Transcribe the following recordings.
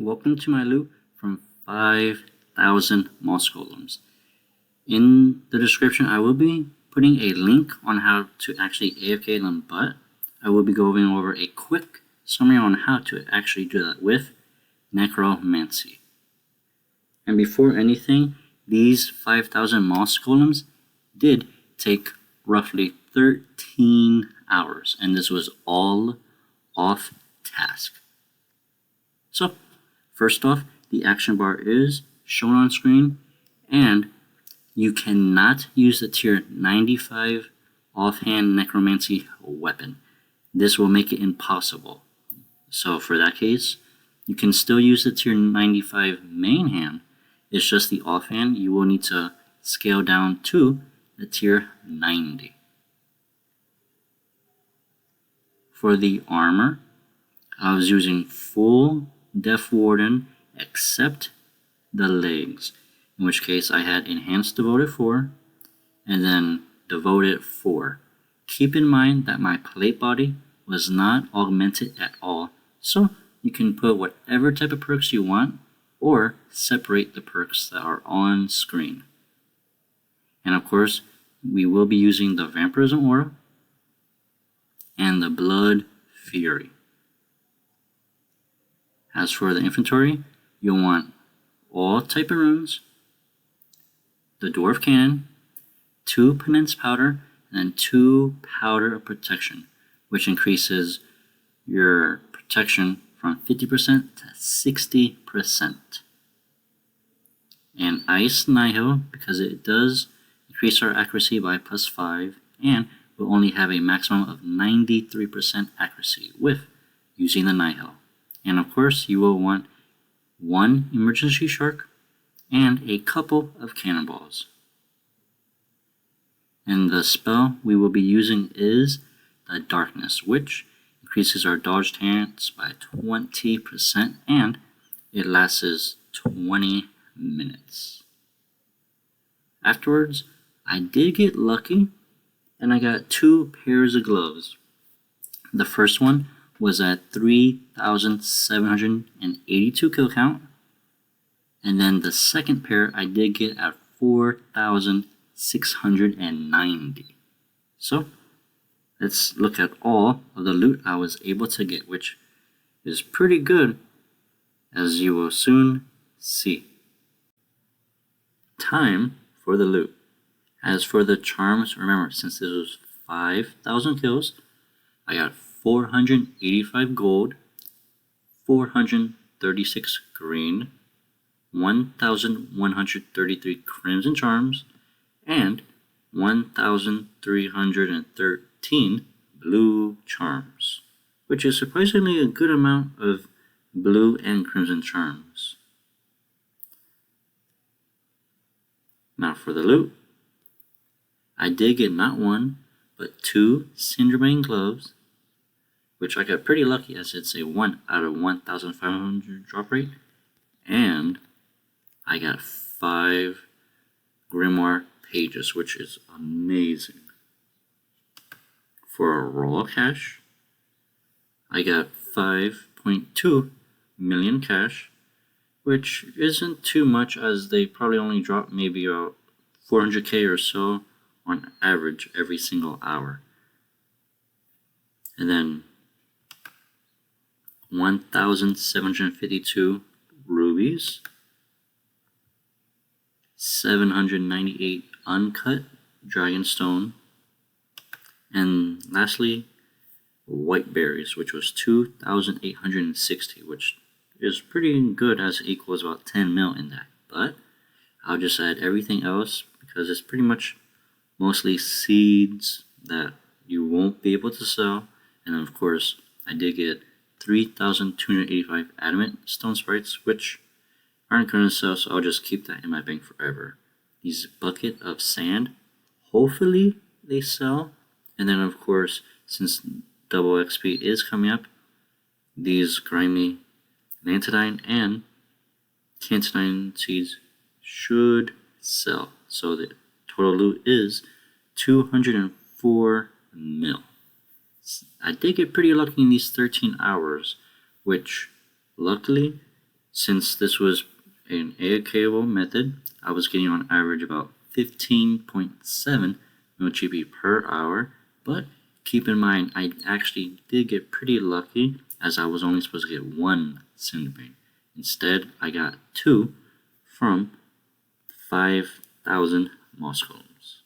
welcome to my loot from 5,000 Moss Golems. In the description, I will be putting a link on how to actually AFK them, but I will be going over a quick summary on how to actually do that with Necromancy. And before anything, these 5,000 Moss Golems did take roughly 13 hours, and this was all off task. So, first off, the action bar is shown on screen, and you cannot use the tier 95 offhand necromancy weapon. This will make it impossible. So for that case, you can still use the tier 95 main hand. It's just the offhand you will need to scale down to the tier 90. For the armor, I was using full Death Warden except the legs, in which case I had Enhanced Devoted 4 and then Devoted 4. Keep in mind that my plate body was not augmented at all, so you can put whatever type of perks you want or separate the perks that are on screen. And of course, we will be using the Vampirism Aura and the Blood Fury. As for the inventory, you'll want all type of runes, the Dwarf Cannon, 2 Penance Powder, and then 2 Powder of Protection, which increases your protection from 50% to 60%. And Ice Nihil, because it does increase our accuracy by +5, and will only have a maximum of 93% accuracy with using the Nihil. And of course, you will want 1 Emergency Shark and a couple of Cannonballs. And the spell we will be using is the Darkness, which increases our dodge chance by 20%, and it lasts 20 minutes. Afterwards, I did get lucky, and I got 2 pairs of gloves. The first one was at 3,782 kill count, and then the second pair I did get at 4,690. So let's look at all of the loot I was able to get, which is pretty good, as you will soon see. Time for the loot. As for the charms, remember, since this was 5,000 kills, I got 485 gold, 436 green, 1,133 crimson charms, and 1,313 blue charms, which is surprisingly a good amount of blue and crimson charms. Now for the loot, I did get not 1, but 2 Cinderbane gloves, which I got pretty lucky as it's a 1 out of 1,500 drop rate, and I got 5 Grimoire pages, which is amazing. For a raw cash, I got 5.2 million cash, which isn't too much as they probably only drop maybe about 400k or so on average every single hour. And then 1,752 rubies, 798 uncut dragonstone, and lastly white berries, which was 2,860, which is pretty good as it equals about 10 mil in that. But I'll just add everything else because it's pretty much mostly seeds that you won't be able to sell. And then of course I did get 3,285 adamant stone sprites, which aren't going to sell, so I'll just keep that in my bank forever. These bucket of sand, hopefully they sell. And then of course, since double XP is coming up, these grimy lantadine and cantonine seeds should sell. So the total loot is 204 mil. I did get pretty lucky in these 13 hours, which luckily Since this was an AFKable method, I was getting on average about 15.7 mil GP per hour, but keep in mind I actually did get pretty lucky as I was only supposed to get 1 Cinderbane. Instead, I got 2 from 5,000 Moss Golems.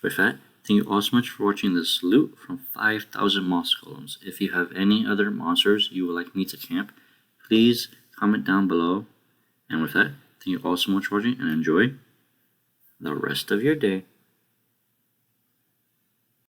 With that, thank you all so much for watching this loot from 5,000 Moss Golems. If you have any other monsters you would like me to camp, please comment down below. And with that, thank you all so much for watching and enjoy the rest of your day.